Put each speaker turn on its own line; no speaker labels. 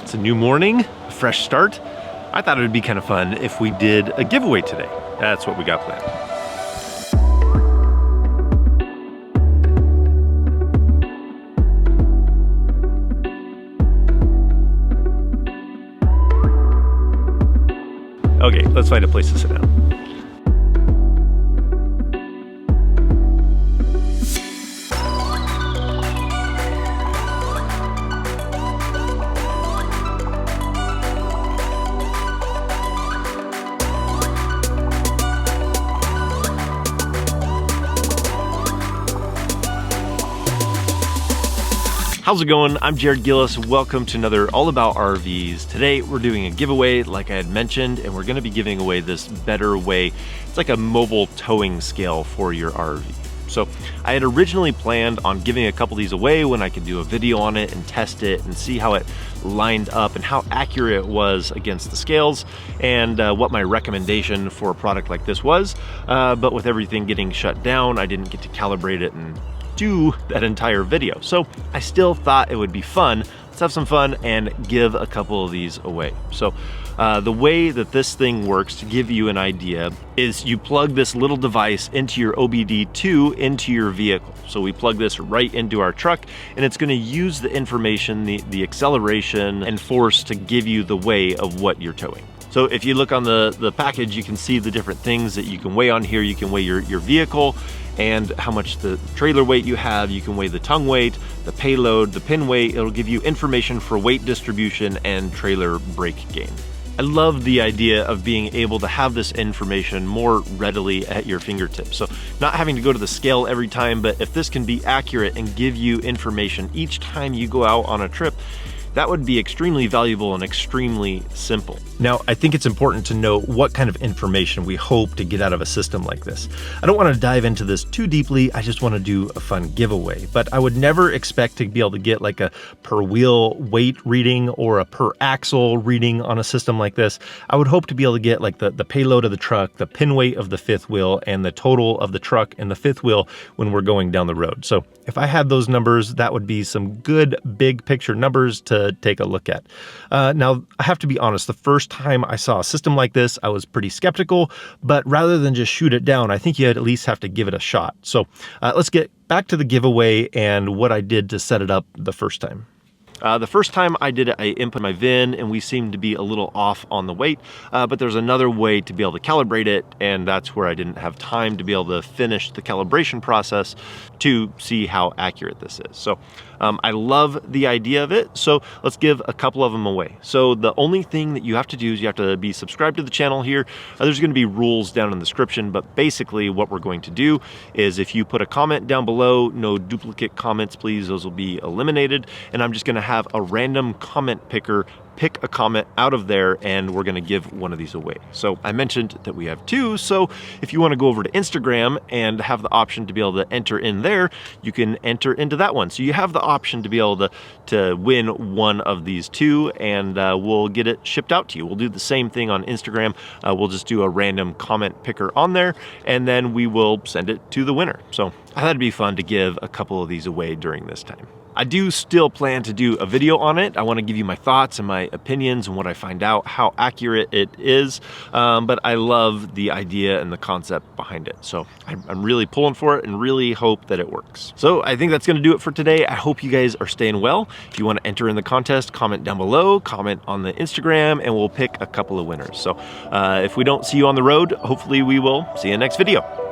It's a new morning, a fresh start. I thought it would be kind of fun if we did a giveaway today. That's what we got planned. Okay, let's find a place to sit down. How's it going? I'm Jared Gillis. Welcome to another All About RVs. Today we're doing a giveaway like I had mentioned, and we're gonna be giving away this Better Way. It's like a mobile towing scale for your RV. So I had originally planned on giving a couple of these away when I could do a video on it and test it and see how it lined up and how accurate it was against the scales and what my recommendation for a product like this was. But with everything getting shut down, I didn't get to calibrate it and do that entire video. So I still thought it would be fun. Let's have some fun and give a couple of these away. So the way that this thing works, to give you an idea, is you plug this little device into your OBD2 into your vehicle. So we plug this right into our truck, and it's going to use the information, the acceleration and force to give you the way of what you're towing. So if you look on the package, you can see the different things that you can weigh on here. You can weigh your vehicle and how much the trailer weight you have. You can weigh the tongue weight, the payload, the pin weight. It'll give you information for weight distribution and trailer brake gain. I love the idea of being able to have this information more readily at your fingertips. So not having to go to the scale every time, but if this can be accurate and give you information each time you go out on a trip, that would be extremely valuable and extremely simple. Now, I think it's important to know what kind of information we hope to get out of a system like this. I don't want to dive into this too deeply. I just want to do a fun giveaway, but I would never expect to be able to get like a per wheel weight reading or a per axle reading on a system like this. I would hope to be able to get like the payload of the truck, the pin weight of the fifth wheel, and the total of the truck and the fifth wheel when we're going down the road. So if I had those numbers, that would be some good big picture numbers to take a look at. Now, I have to be honest, the first time I saw a system like this, I was pretty skeptical, but rather than just shoot it down, I think you at least have to give it a shot. So let's get back to the giveaway and what I did to set it up the first time. The first time I did it, I input my VIN and we seemed to be a little off on the weight, but there's another way to be able to calibrate it, and that's where I didn't have time to be able to finish the calibration process to see how accurate this is. So I love the idea of it, so let's give a couple of them away. So the only thing that you have to do is you have to be subscribed to the channel here. There's going to be rules down in the description, but basically what we're going to do is if you put a comment down below, no duplicate comments please, those will be eliminated, and I'm just going to have a random comment picker pick a comment out of there, and we're gonna give one of these away. So I mentioned that we have two, so if you wanna go over to Instagram and have the option to be able to enter in there, you can enter into that one. So you have the option to be able to win one of these two, and we'll get it shipped out to you. We'll do the same thing on Instagram. We'll just do a random comment picker on there, and then we will send it to the winner. So I thought it'd be fun to give a couple of these away during this time. I do still plan to do a video on it. I want to give you my thoughts and my opinions and what I find out, how accurate it is, but I love the idea and the concept behind it. So I'm really pulling for it and really hope that it works. So I think that's going to do it for today. I hope you guys are staying well. If you want to enter in the contest, comment down below, comment on the Instagram, and we'll pick a couple of winners. So if we don't see you on the road, hopefully we will see you in the next video.